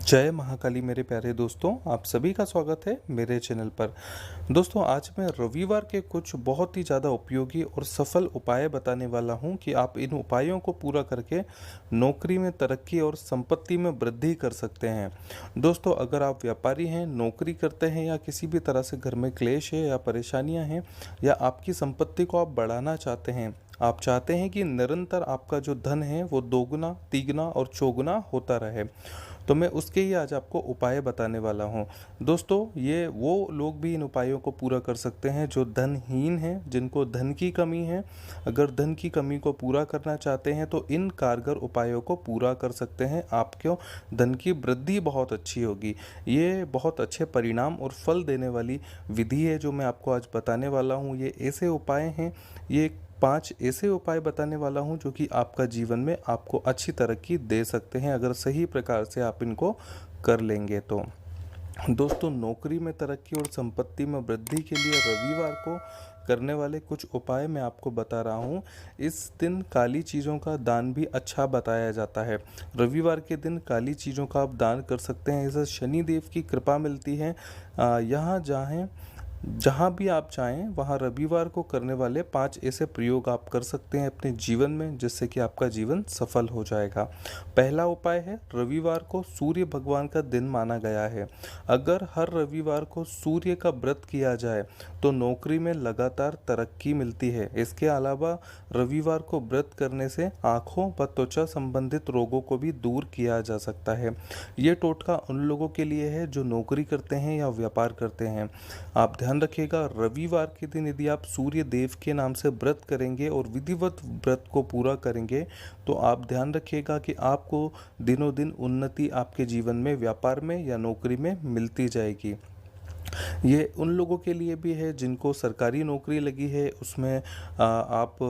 जय महाकाली मेरे प्यारे दोस्तों, आप सभी का स्वागत है मेरे चैनल पर। दोस्तों, आज मैं रविवार के कुछ बहुत ही ज़्यादा उपयोगी और सफल उपाय बताने वाला हूं कि आप इन उपायों को पूरा करके नौकरी में तरक्की और संपत्ति में वृद्धि कर सकते हैं। दोस्तों, अगर आप व्यापारी हैं, नौकरी करते हैं या किसी भी तरह से घर में क्लेश है या परेशानियां हैं या आपकी संपत्ति को आप बढ़ाना चाहते हैं, आप चाहते हैं कि निरंतर आपका जो धन है वो दोगुना, तिगुना और चौगुना होता रहे, तो मैं उसके ही आज आपको उपाय बताने वाला हूँ। दोस्तों, ये वो लोग भी इन उपायों को पूरा कर सकते हैं जो धनहीन हैं, जिनको धन की कमी है। अगर धन की कमी को पूरा करना चाहते हैं तो इन कारगर उपायों को पूरा कर सकते हैं। आपको धन की वृद्धि बहुत अच्छी होगी। ये बहुत अच्छे परिणाम और फल देने वाली विधि है जो मैं आपको आज बताने वाला हूँ। ये ऐसे उपाय हैं, ये 5 ऐसे उपाय बताने वाला हूँ जो कि आपका जीवन में आपको अच्छी तरक्की दे सकते हैं अगर सही प्रकार से आप इनको कर लेंगे तो। दोस्तों, नौकरी में तरक्की और संपत्ति में वृद्धि के लिए रविवार को करने वाले कुछ उपाय मैं आपको बता रहा हूँ। इस दिन काली चीज़ों का दान भी अच्छा बताया जाता है। रविवार के दिन काली चीज़ों का आप दान कर सकते हैं, इससे शनिदेव की कृपा मिलती है। यहाँ जहाँ भी आप चाहें वहाँ रविवार को करने वाले 5 ऐसे प्रयोग आप कर सकते हैं अपने जीवन में, जिससे कि आपका जीवन सफल हो जाएगा। पहला उपाय है, रविवार को सूर्य भगवान का दिन माना गया है। अगर हर रविवार को सूर्य का व्रत किया जाए तो नौकरी में लगातार तरक्की मिलती है। इसके अलावा रविवार को व्रत करने से आँखों व त्वचा संबंधित रोगों को भी दूर किया जा सकता है। ये टोटका उन लोगों के लिए है जो नौकरी करते हैं या व्यापार करते हैं। आप ध्यान रखिएगा, रविवार के दिन यदि आप सूर्य देव के नाम से व्रत करेंगे और विधिवत व्रत को पूरा करेंगे तो आप ध्यान रखिएगा कि आपको दिनों दिन उन्नति आपके जीवन में, व्यापार में या नौकरी में मिलती जाएगी। ये उन लोगों के लिए भी है जिनको सरकारी नौकरी लगी है, उसमें आप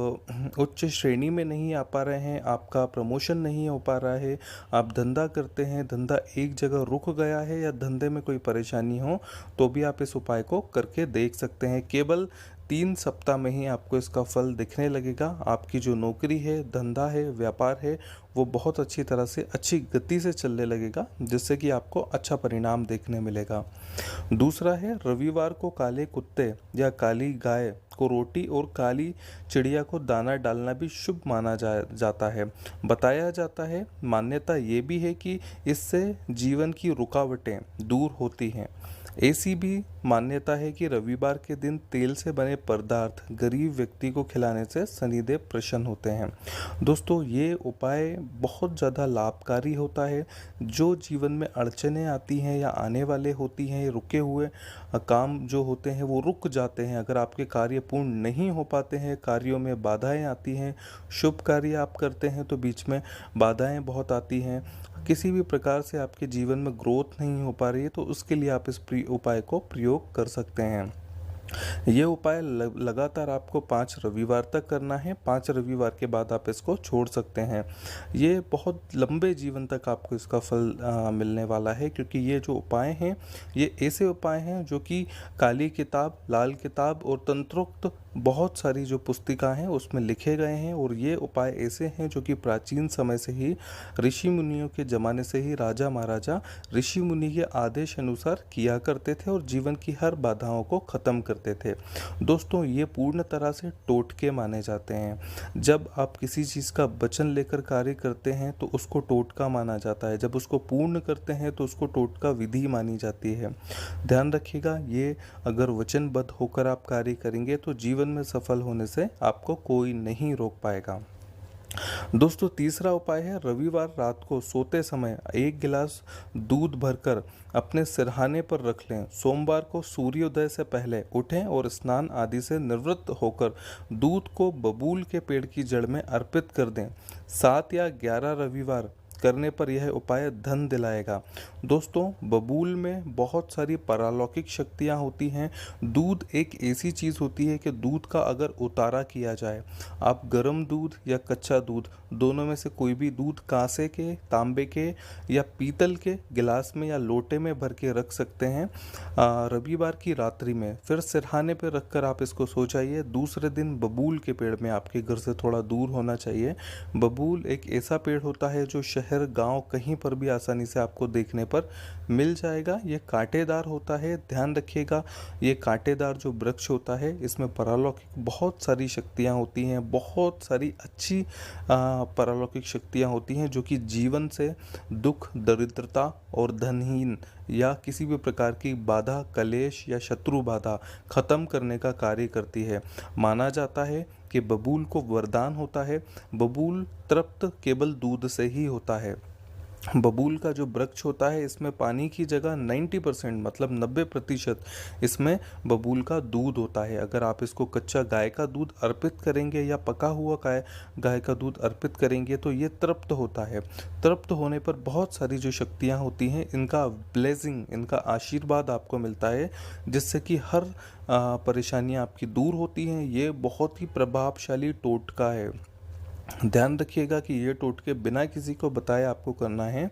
उच्च श्रेणी में नहीं आ पा रहे हैं, आपका प्रमोशन नहीं हो पा रहा है, आप धंधा करते हैं, धंधा एक जगह रुक गया है या धंधे में कोई परेशानी हो, तो भी आप इस उपाय को करके देख सकते हैं। केवल 3 सप्ताह में ही आपको इसका फल दिखने लगेगा। आपकी जो नौकरी है, धंधा है, व्यापार है, वो बहुत अच्छी तरह से, अच्छी गति से चलने लगेगा, जिससे कि आपको अच्छा परिणाम देखने मिलेगा। दूसरा है, रविवार को काले कुत्ते या काली गाय को रोटी और काली चिड़िया को दाना डालना भी शुभ माना जाता है। बताया जाता है, मान्यता ये भी है कि इससे जीवन की रुकावटें दूर होती हैं। ऐसी भी मान्यता है कि रविवार के दिन तेल से बने पदार्थ गरीब व्यक्ति को खिलाने से शनिदेव प्रसन्न होते हैं। दोस्तों, ये उपाय बहुत ज़्यादा लाभकारी होता है। जो जीवन में अड़चनें आती हैं या आने वाले होती हैं, रुके हुए काम जो होते हैं वो रुक जाते हैं। अगर आपके कार्य पूर्ण नहीं हो पाते हैं, कार्यों में बाधाएं आती हैं, शुभ कार्य आप करते हैं तो बीच में बाधाएं बहुत आती हैं, किसी भी प्रकार से आपके जीवन में ग्रोथ नहीं हो पा रही है, तो उसके लिए आप इस उपाय को प्रयोग कर सकते हैं। ये उपाय लगातार आपको 5 रविवार तक करना है। 5 रविवार के बाद आप इसको छोड़ सकते हैं। ये बहुत लंबे जीवन तक आपको इसका फल मिलने वाला है, क्योंकि ये जो उपाय हैं ये ऐसे उपाय हैं जो कि काली किताब, लाल किताब और तंत्रोक्त बहुत सारी जो पुस्तिका हैं उसमें लिखे गए हैं। और ये उपाय ऐसे हैं जो कि प्राचीन समय से ही, ऋषि मुनियों के ज़माने से ही राजा महाराजा ऋषि मुनि के आदेश अनुसार किया करते थे और जीवन की हर बाधाओं को ख़त्म करते थे। दोस्तों, ये पूर्ण तरह से टोटके माने जाते हैं। जब आप किसी चीज़ का वचन लेकर कार्य करते हैं तो उसको टोटका माना जाता है, जब उसको पूर्ण करते हैं तो उसको टोटका विधि मानी जाती है। ध्यान रखिएगा, ये अगर वचनबद्ध होकर आप कार्य करेंगे तो जीवन में सफल होने से आपको कोई नहीं रोक पाएगा। दोस्तों, तीसरा उपाय है, रविवार रात को सोते समय 1 गिलास दूध भरकर अपने सिरहाने पर रख लें। सोमवार को सूर्योदय से पहले उठें और स्नान आदि से निवृत्त होकर दूध को बबूल के पेड़ की जड़ में अर्पित कर दें। 7 या 11 रविवार करने पर यह उपाय धन दिलाएगा। दोस्तों, बबूल में बहुत सारी पारलौकिक शक्तियाँ होती हैं। दूध एक ऐसी चीज़ होती है कि दूध का अगर उतारा किया जाए, आप गर्म दूध या कच्चा दूध, दोनों में से कोई भी दूध कांसे के, तांबे के या पीतल के गिलास में या लोटे में भर के रख सकते हैं रविवार की रात्रि में। फिर सिरहाने पर रख कर आप इसको सो जाइए। दूसरे दिन बबूल के पेड़ में, आपके घर से थोड़ा दूर होना चाहिए। बबूल एक ऐसा पेड़ होता है जो शहर शहर गांव कहीं पर भी आसानी से आपको देखने पर मिल जाएगा। ये कांटेदार होता है, ध्यान रखिएगा। ये कांटेदार जो वृक्ष होता है इसमें परालौकिक बहुत सारी शक्तियाँ होती हैं, बहुत सारी अच्छी परालौकिक शक्तियाँ होती हैं जो कि जीवन से दुख, दरिद्रता और धनहीन या किसी भी प्रकार की बाधा, कलेश या शत्रु बाधा खत्म करने का कार्य करती है। माना जाता है कि बबूल को वरदान होता है। बबूल तृप्त केवल दूध से ही होता है। बबूल का जो वृक्ष होता है इसमें पानी की जगह 90% मतलब 90% इसमें बबूल का दूध होता है। अगर आप इसको कच्चा गाय का दूध अर्पित करेंगे या पका हुआ गाय का दूध अर्पित करेंगे तो ये तृप्त होता है। तृप्त होने पर बहुत सारी जो शक्तियाँ होती हैं इनका ब्लेसिंग, इनका आशीर्वाद आपको मिलता है, जिससे कि हर परेशानियाँ आपकी दूर होती हैं। ये बहुत ही प्रभावशाली टोटका है। ध्यान रखिएगा कि ये टोटके बिना किसी को बताए आपको करना है।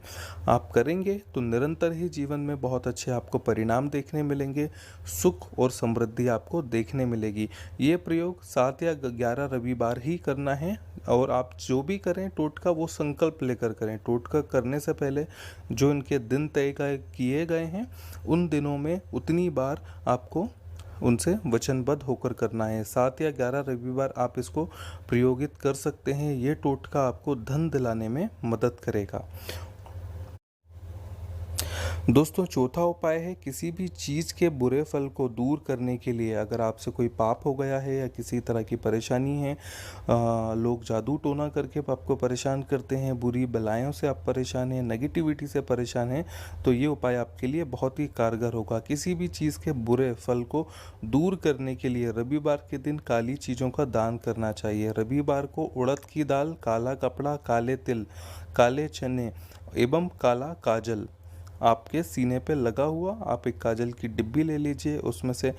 आप करेंगे तो निरंतर ही जीवन में बहुत अच्छे आपको परिणाम देखने मिलेंगे, सुख और समृद्धि आपको देखने मिलेगी। ये प्रयोग 7 या 11 रविवार ही करना है और आप जो भी करें टोटका वो संकल्प लेकर करें। टोटका करने से पहले जो इनके दिन तय किए गए हैं उन दिनों में उतनी बार आपको उनसे वचनबद्ध होकर करना है। 7 या 11 रविवार आप इसको प्रयोगित कर सकते हैं। ये टोटका आपको धन दिलाने में मदद करेगा। दोस्तों चौथा उपाय है किसी भी चीज़ के बुरे फल को दूर करने के लिए। अगर आपसे कोई पाप हो गया है या किसी तरह की परेशानी है, लोग जादू टोना करके आपको परेशान करते हैं, बुरी बलायों से आप परेशान हैं, नेगेटिविटी से परेशान हैं, तो ये उपाय आपके लिए बहुत ही कारगर होगा। किसी भी चीज़ के बुरे फल को दूर करने के लिए रविवार के दिन काली चीज़ों का दान करना चाहिए। रविवार को उड़द की दाल, काला कपड़ा, काले तिल, काले चने एवं काला काजल आपके सीने पे लगा हुआ आप एक काजल की डिब्बी ले लीजिए। उसमें से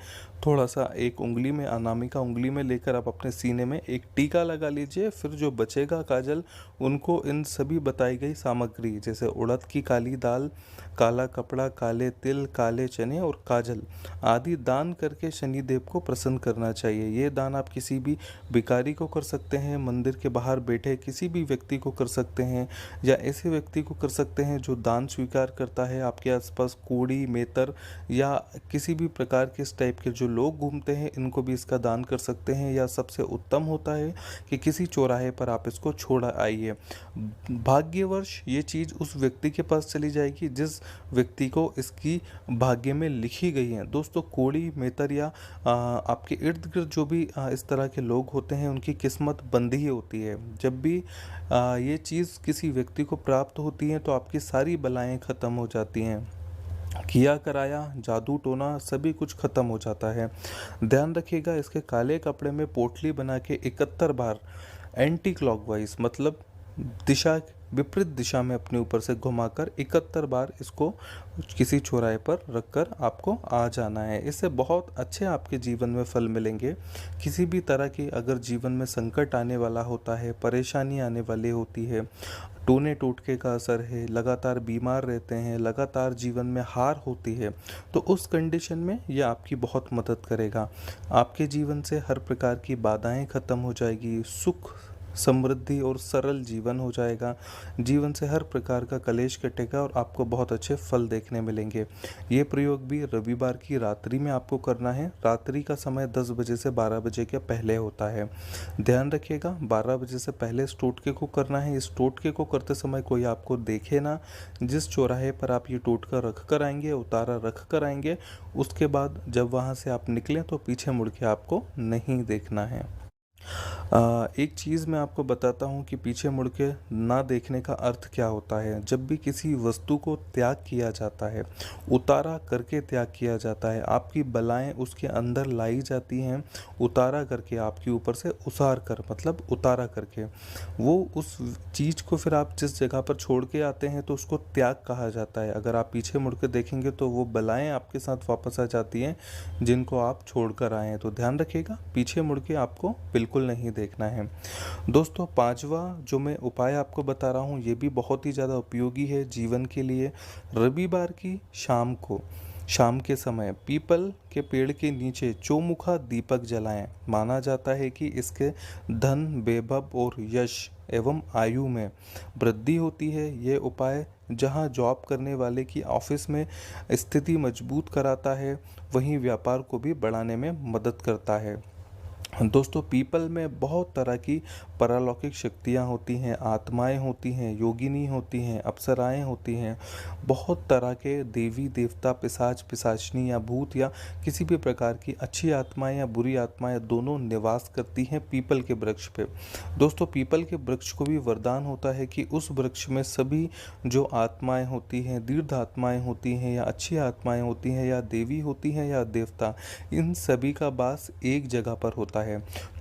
थोड़ा सा एक उंगली में, अनामिका उंगली में लेकर आप अपने सीने में एक टीका लगा लीजिए। फिर जो बचेगा काजल उनको इन सभी बताई गई सामग्री जैसे उड़द की काली दाल, काला कपड़ा, काले तिल, काले चने और काजल आदि दान करके शनिदेव को प्रसन्न करना चाहिए। ये दान आप किसी भी भिखारी को कर सकते हैं, मंदिर के बाहर बैठे किसी भी व्यक्ति को कर सकते हैं, या ऐसे व्यक्ति को कर सकते हैं जो दान स्वीकार करता है। आपके आसपास कोढ़ी, मेतर या किसी भी प्रकार के इस टाइप के जो लोग घूमते हैं इनको भी इसका दान कर सकते हैं। या सबसे उत्तम होता है कि किसी चौराहे पर आप इसको छोड़ आइए। भाग्यवश ये चीज़ उस व्यक्ति के पास चली जाएगी जिस व्यक्ति को इसकी भाग्य में लिखी गई है। दोस्तों कोढ़ी, मेतर या आपके इर्द गिर्द जो भी इस तरह के लोग होते हैं उनकी किस्मत बंधी ही होती है। जब भी ये चीज़ किसी व्यक्ति को प्राप्त होती है तो आपकी सारी बलाएं ख़त्म हो जाती हैं। किया कराया, जादू टोना सभी कुछ खत्म हो जाता है। ध्यान रखिएगा इसके काले कपड़े में पोटली बना के 71 बार एंटी क्लॉकवाइज मतलब विपरीत दिशा में अपने ऊपर से घुमाकर 71 बार इसको किसी चौराहे पर रखकर आपको आ जाना है। इससे बहुत अच्छे आपके जीवन में फल मिलेंगे। किसी भी तरह की अगर जीवन में संकट आने वाला होता है, परेशानी आने वाली होती है, टोने टोटके का असर है, लगातार बीमार रहते हैं, लगातार जीवन में हार होती है, तो उस कंडीशन में ये आपकी बहुत मदद करेगा। आपके जीवन से हर प्रकार की बाधाएं खत्म हो जाएगी, सुख, समृद्धि और सरल जीवन हो जाएगा। जीवन से हर प्रकार का कलेश कटेगा और आपको बहुत अच्छे फल देखने मिलेंगे। ये प्रयोग भी रविवार की रात्रि में आपको करना है। रात्रि का समय 10 बजे से 12 बजे के पहले होता है। ध्यान रखिएगा 12 बजे से पहले इस टोटके को करना है। इस टोटके को करते समय कोई आपको देखे ना। जिस चौराहे पर आप ये टोटका रख कर आएंगे, उतारा रख कर आएंगे, उसके बाद जब वहाँ से आप निकलें तो पीछे मुड़ के आपको नहीं देखना है। एक चीज़ मैं आपको बताता हूँ कि पीछे मुड़ के ना देखने का अर्थ क्या होता है। जब भी किसी वस्तु को त्याग किया जाता है, उतारा करके त्याग किया जाता है, आपकी बलाएं उसके अंदर लाई जाती हैं, उतारा करके आपके ऊपर से उसार कर मतलब उतारा करके वो उस चीज़ को फिर आप जिस जगह पर छोड़ के आते हैं तो उसको त्याग कहा जाता है। अगर आप पीछे मुड़ के देखेंगे तो वो बलाएं आपके साथ वापस आ जाती हैं जिनको आप छोड़ कर आए हैं। तो ध्यान रखिएगा पीछे मुड़ के आपको बिल्कुल नहीं देखना है। दोस्तों 5वां जो मैं उपाय आपको बता रहा हूँ ये भी बहुत ही ज़्यादा उपयोगी है जीवन के लिए। रविवार की शाम को शाम के समय पीपल के पेड़ के नीचे चौमुखा दीपक जलाएं। माना जाता है कि इसके धन, वैभव और यश एवं आयु में वृद्धि होती है। ये उपाय जहां जॉब करने वाले की ऑफिस में स्थिति मजबूत कराता है, वहीं व्यापार को भी बढ़ाने में मदद करता है। दोस्तों, पीपल में बहुत तरह की पारलौकिक शक्तियाँ होती हैं, आत्माएं होती हैं, योगिनी होती हैं, अप्सराएं होती हैं। बहुत तरह के देवी देवता, पिशाच पिशाचनी या भूत या किसी भी प्रकार की अच्छी आत्माएं या बुरी आत्माएं दोनों निवास करती हैं पीपल के वृक्ष पे। दोस्तों, पीपल के वृक्ष को भी वरदान होता है कि उस वृक्ष में सभी जो आत्माएं होती हैं, दीर्घ आत्माएं होती हैं या अच्छी आत्माएं होती हैं या देवी होती हैं या देवता, इन सभी का वास एक जगह पर होता है।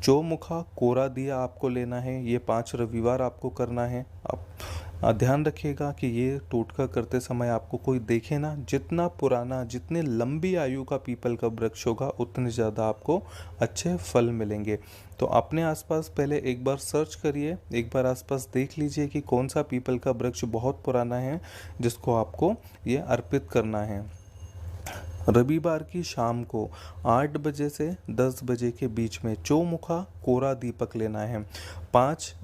चौमुखा कोरा दिया आपको लेना है। ये 5 रविवार आपको करना है। आप ध्यान रखिएगा कि ये टोटका करते समय आपको कोई देखे ना। जितना पुराना, जितने लंबी आयु का पीपल का वृक्ष होगा, उतने ज़्यादा आपको अच्छे फल मिलेंगे। तो अपने आसपास पहले एक बार सर्च करिए, एक बार आसपास देख लीजिए कि कौन सा पीपल का वृक्ष बहुत पुराना है जिसको आपको ये अर्पित करना है। रविवार की शाम को 8 बजे से 10 बजे के बीच में चौमुखा कोरा दीपक लेना है। 5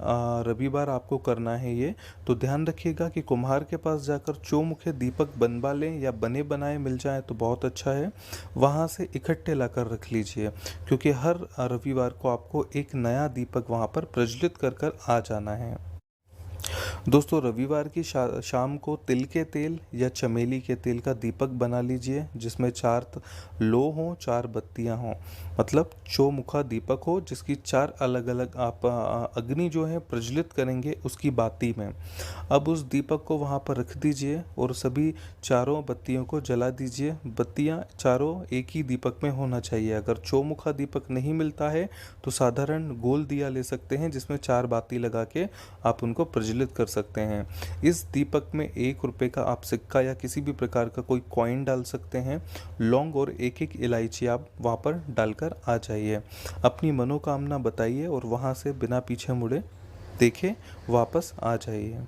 रविवार आपको करना है ये। तो ध्यान रखिएगा कि कुम्हार के पास जाकर चौमुखे दीपक बनवा लें या बने बनाए मिल जाए तो बहुत अच्छा है। वहाँ से इकट्ठे लाकर रख लीजिए, क्योंकि हर रविवार को आपको एक नया दीपक वहाँ पर प्रज्वलित कर कर आ जाना है। दोस्तों, रविवार की शाम को तिल के तेल या चमेली के तेल का दीपक बना लीजिए, जिसमें 4 लो हों, 4 बत्तियां हों। मतलब चौमुखा दीपक हो जिसकी 4 अलग अलग आप अग्नि जो है प्रज्वलित करेंगे उसकी बाती में। अब उस दीपक को वहाँ पर रख दीजिए और सभी चारों बत्तियों को जला दीजिए। बत्तियाँ चारों एक ही दीपक में होना चाहिए। अगर चौमुखा दीपक नहीं मिलता है तो साधारण गोल दिया ले सकते हैं, जिसमें 4 बाती लगा के आप उनको प्रज्वलित कर सकते हैं। इस दीपक में 1 रुपये का आप सिक्का या किसी भी प्रकार का कोई कॉइन डाल सकते हैं। लौंग और एक इलायची आप वहाँ पर डालकर आ जाइए। अपनी मनोकामना बताइए और वहाँ से बिना पीछे मुड़े देखे वापस आ जाइए।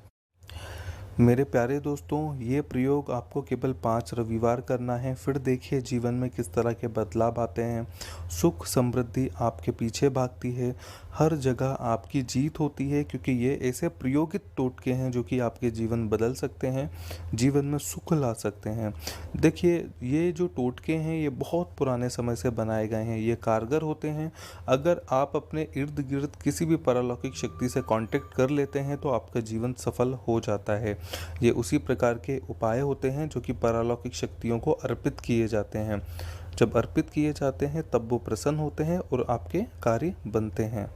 मेरे प्यारे दोस्तों, ये प्रयोग आपको केवल 5 रविवार करना है। फिर देखिए जीवन में किस तरह के बदलाव आते हैं। सुख समृद्धि आपके पीछे भागती है। हर जगह आपकी जीत होती है, क्योंकि ये ऐसे प्रयोगित टोटके हैं जो कि आपके जीवन बदल सकते हैं, जीवन में सुख ला सकते हैं। देखिए, ये जो टोटके हैं ये बहुत पुराने समय से बनाए गए हैं। ये कारगर होते हैं। अगर आप अपने इर्द गिर्द किसी भी पारलौकिक शक्ति से कांटेक्ट कर लेते हैं तो आपका जीवन सफल हो जाता है। ये उसी प्रकार के उपाय होते हैं जो कि पारलौकिक शक्तियों को अर्पित किए जाते हैं। जब अर्पित किए जाते हैं तब वो प्रसन्न होते हैं और आपके कार्य बनते हैं।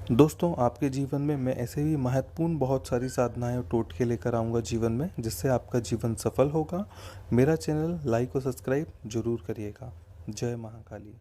दोस्तों, आपके जीवन में मैं ऐसे ही महत्वपूर्ण बहुत सारी साधनाएं और टोटके लेकर आऊँगा जीवन में, जिससे आपका जीवन सफल होगा। मेरा चैनल लाइक और सब्सक्राइब जरूर करिएगा। जय महाकाली।